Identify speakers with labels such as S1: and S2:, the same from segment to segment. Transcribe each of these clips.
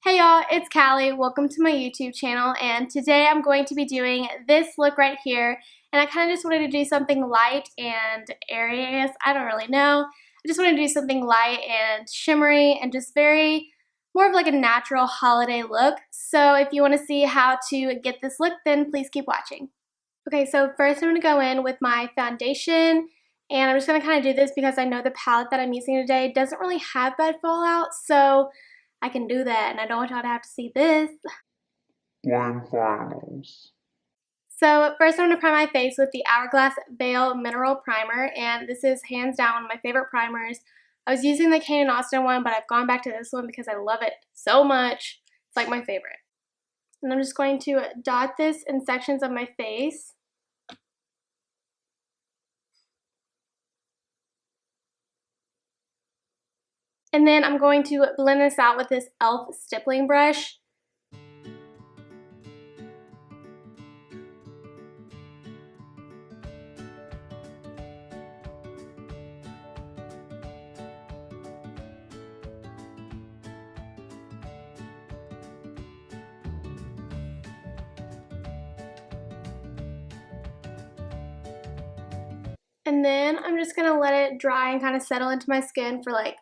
S1: Hey y'all, it's Callie. Welcome to my YouTube channel, and today I'm going to be doing this look right here, and I kind of just wanted to do something light and airy, I guess. I don't really know. I just wanted to do something light and shimmery and just more of like a natural holiday look. So if you want to see how to get this look, then please keep watching. Okay, so first I'm going to go in with my foundation, and I'm just going to kind of do this because I know the palette that I'm using today doesn't really have bad fallout, so I can do that, and I don't want y'all to have to see this.
S2: Finals.
S1: So first I'm going to prime my face with the Hourglass Veil Mineral Primer, and this is hands down one of my favorite primers. I was using the Kane & Austin one, but I've gone back to this one because I love it so much. It's like my favorite. And I'm just going to dot this in sections of my face. And then I'm going to blend this out with this e.l.f. stippling brush. And then I'm just going to let it dry and kind of settle into my skin for like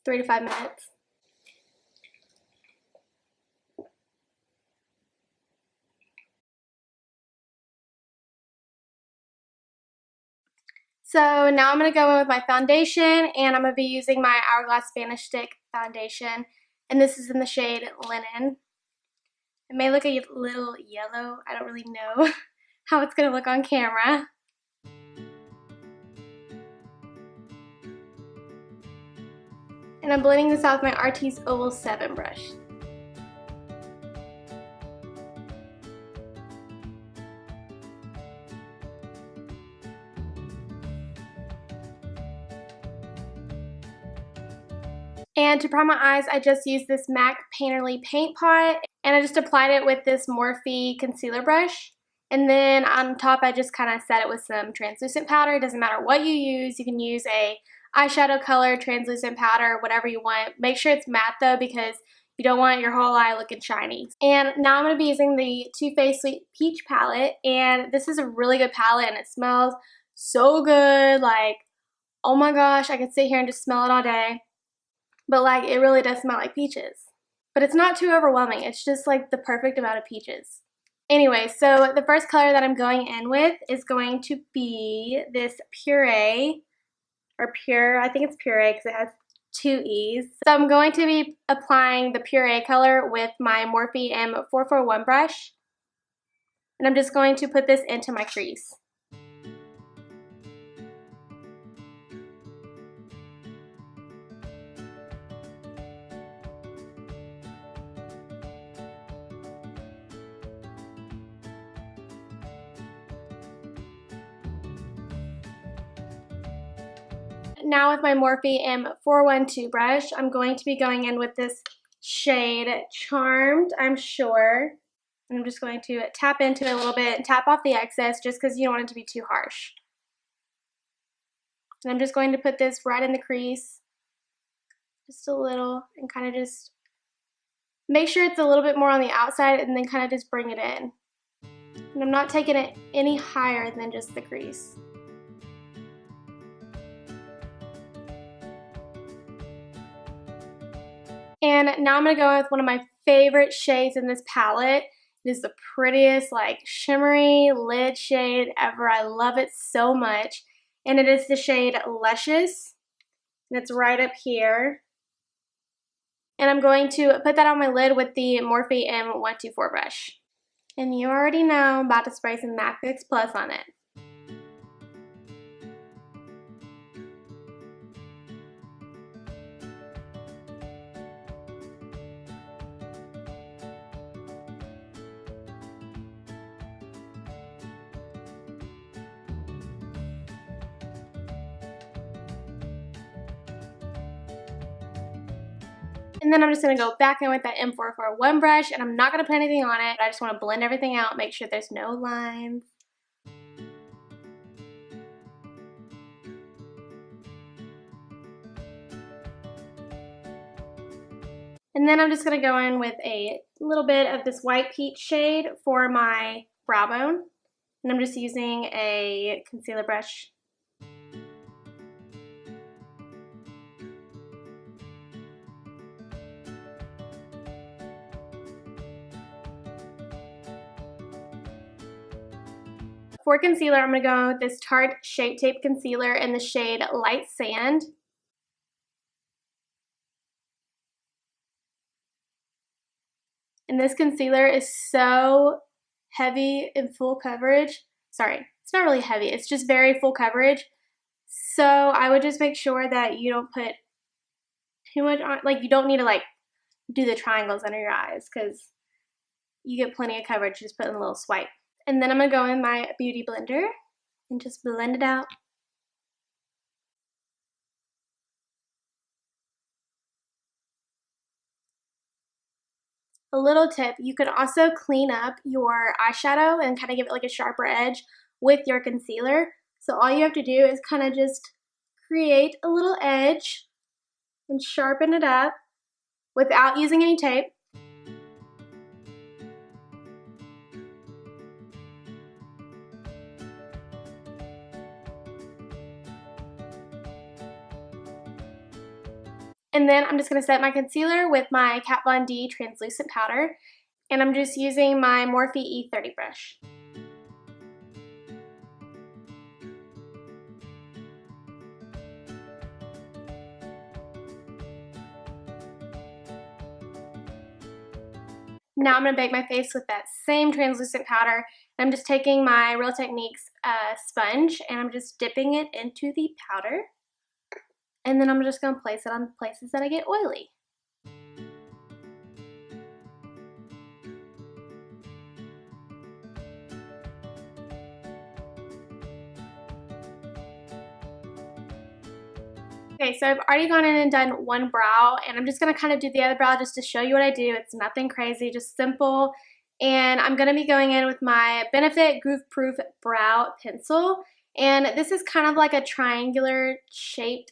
S1: 3 to 5 minutes. So now I'm going to go in with my foundation, and I'm going to be using my Hourglass Vanish Stick foundation, and this is in the shade Linen. It may look a little yellow. I don't really know how it's going to look on camera. And I'm blending this out with my Artis Oval 7 brush. And to prime my eyes, I just used this MAC Painterly Paint Pot, and I just applied it with this Morphe concealer brush. And then on top, I just kind of set it with some translucent powder. It doesn't matter what you use. You can use a eyeshadow color, translucent powder, whatever you want. Make sure it's matte though, because you don't want your whole eye looking shiny. And now I'm going to be using the TooFaced Sweet Peach palette, and this is a really good palette, and it smells so good. Like, oh my gosh, I could sit here and just smell it all day. But like, it really does smell like peaches. But it's not too overwhelming. It's just like the perfect amount of peaches. Anyway, so the first color that I'm going in with is going to be this Puree, or Pure, I think it's Puree because it has 2 E's. So I'm going to be applying the Puree color with my Morphe M441 brush. And I'm just going to put this into my crease. Now with my Morphe M412 brush, I'm going to be going in with this shade Charmed, I'm sure. And I'm just going to tap into it a little bit and tap off the excess just because you don't want it to be too harsh. And I'm just going to put this right in the crease, just a little, and kind of just make sure it's a little bit more on the outside, and then kind of just bring it in. And I'm not taking it any higher than just the crease. And now I'm going to go with one of my favorite shades in this palette. It is the prettiest, like, shimmery lid shade ever. I love it so much. And it is the shade Luscious. And it's right up here. And I'm going to put that on my lid with the Morphe M124 brush. And you already know I'm about to spray some MAC Fix Plus on it. And then I'm just going to go back in with that M441 brush, and I'm not going to put anything on it. I just want to blend everything out, make sure there's no lines. And then I'm just going to go in with a little bit of this white peach shade for my brow bone. And I'm just using a concealer brush. For concealer, I'm going to go with this Tarte Shape Tape Concealer in the shade Light Sand. And this concealer is so heavy and full coverage. Sorry, it's not really heavy. It's just very full coverage. So I would just make sure that you don't put too much on. Like, you don't need to like do the triangles under your eyes because you get plenty of coverage. Just put in a little swipe. And then I'm going to go in my beauty blender and just blend it out. A little tip, you can also clean up your eyeshadow and kind of give it like a sharper edge with your concealer. So all you have to do is kind of just create a little edge and sharpen it up without using any tape. And then I'm just going to set my concealer with my KatVonD translucent powder. And I'm just using my Morphe E30 brush. Now I'm going to bake my face with that same translucent powder. I'm just taking my Real Techniques sponge and I'm just dipping it into the powder. And then I'm just going to place it on places that I get oily. Okay, so I've already gone in and done one brow, and I'm just going to kind of do the other brow just to show you what I do. It's nothing crazy, just simple. And I'm going to be going in with my Benefit Goof Proof Brow Pencil. And this is kind of like a triangular shaped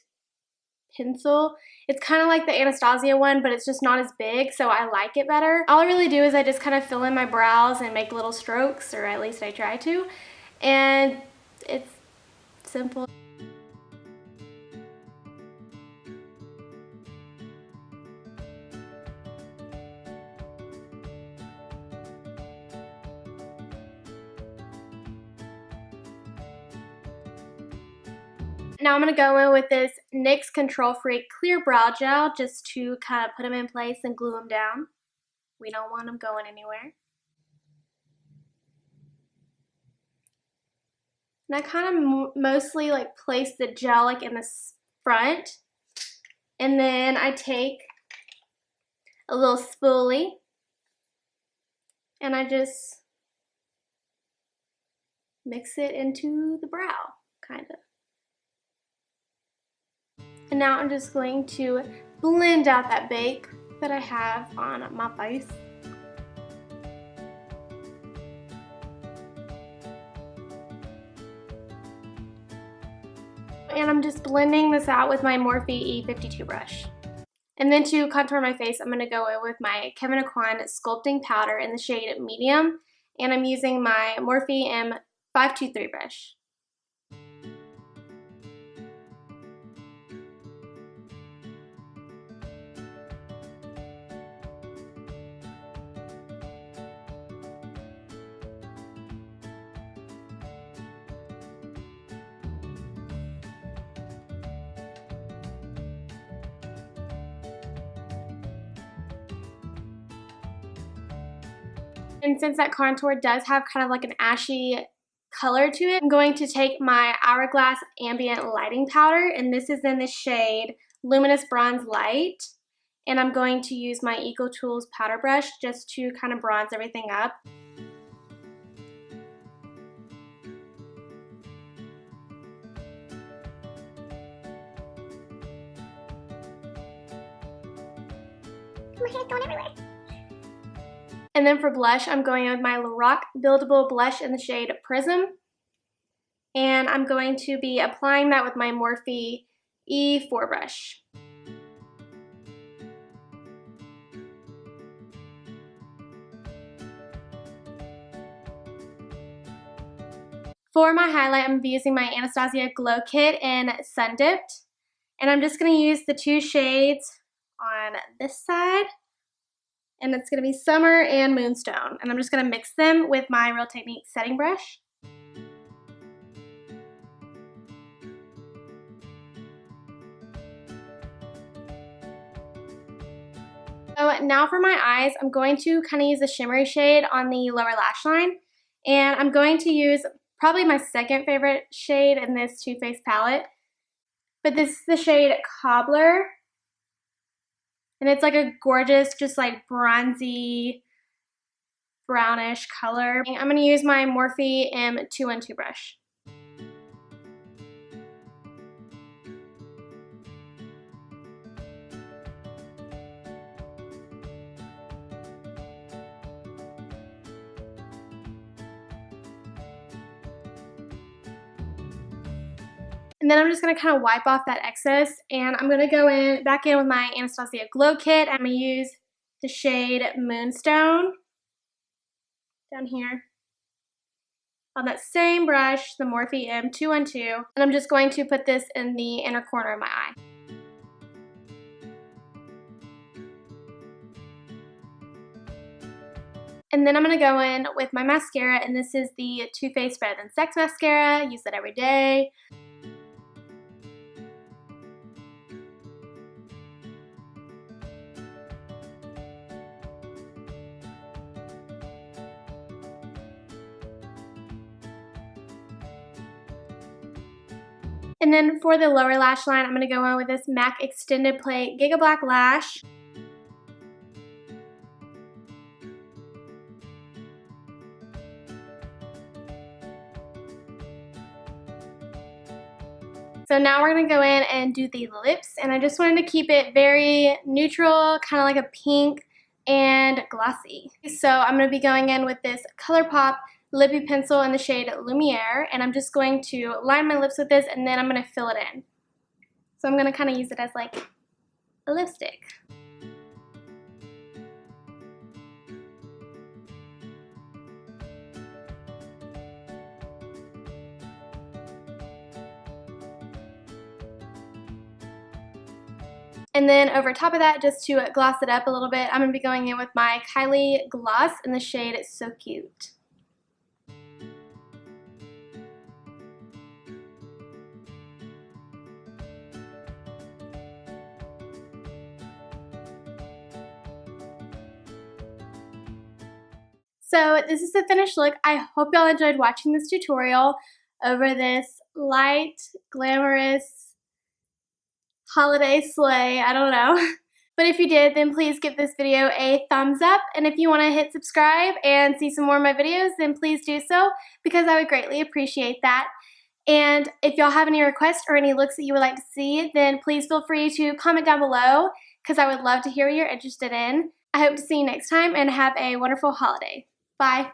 S1: pencil. It's kind of like the Anastasia one, but it's just not as big, so I like it better. All I really do is I just kind of fill in my brows and make little strokes, or at least I try to. And it's simple. Now I'm going to go in with this NYX Control Freak Clear Brow Gel just to kind of put them in place and glue them down. We don't want them going anywhere. And I kind of mostly like place the gel like in the front. And then I take a little spoolie and I just mix it into the brow, kind of. And now I'm just going to blend out that bake that I have on my face. And I'm just blending this out with my Morphe E52 brush. And then to contour my face, I'm going to go in with my Kevyn Aucoin Sculpting Powder in the shade Medium. And I'm using my Morphe M523 brush. And since that contour does have kind of like an ashy color to it, I'm going to take my Hourglass Ambient Lighting Powder, and this is in the shade Luminous Bronze Light. And I'm going to use my Eco Tools powder brush just to kind of bronze everything up. My hair's going everywhere. And then for blush, I'm going in with my Lorac Buildable Blush in the shade Prism. And I'm going to be applying that with my Morphe E4 brush. For my highlight, I'm going to be using my Anastasia Glow Kit in Sun-Dipped. And I'm just going to use the 2 shades on this side. And it's going to be Summer and Moonstone. And I'm just going to mix them with my Real Technique setting brush. So now for my eyes, I'm going to kind of use a shimmery shade on the lower lash line. And I'm going to use probably my second favorite shade in this Too Faced palette. But this is the shade Cobbler. And it's like a gorgeous, just like bronzy, brownish color. I'm going to use my Morphe M212 brush. And then I'm just going to kind of wipe off that excess, and I'm going to go back in with my Anastasia Glow Kit. I'm going to use the shade Moonstone down here on that same brush, the Morphe M212, and I'm just going to put this in the inner corner of my eye. And then I'm going to go in with my mascara, and this is the Too Faced Better Than Sex mascara. I use that every day. And then for the lower lash line, I'm going to go in with this MAC Extended Plate Gigablack Lash. So now we're going to go in and do the lips, and I just wanted to keep it very neutral, kind of like a pink and glossy. So I'm going to be going in with this Colourpop Lippie pencil in the shade Lumiere, and I'm just going to line my lips with this, and then I'm going to fill it in. So I'm going to kind of use it as like a lipstick. And then over top of that, just to gloss it up a little bit, I'm going to be going in with my Kylie gloss in the shade It's So Cute. So this is the finished look. I hope y'all enjoyed watching this tutorial over this light, glamorous, holiday sleigh. I don't know. But if you did, then please give this video a thumbs up. And if you want to hit subscribe and see some more of my videos, then please do so, because I would greatly appreciate that. And if y'all have any requests or any looks that you would like to see, then please feel free to comment down below, because I would love to hear what you're interested in. I hope to see you next time, and have a wonderful holiday. Bye.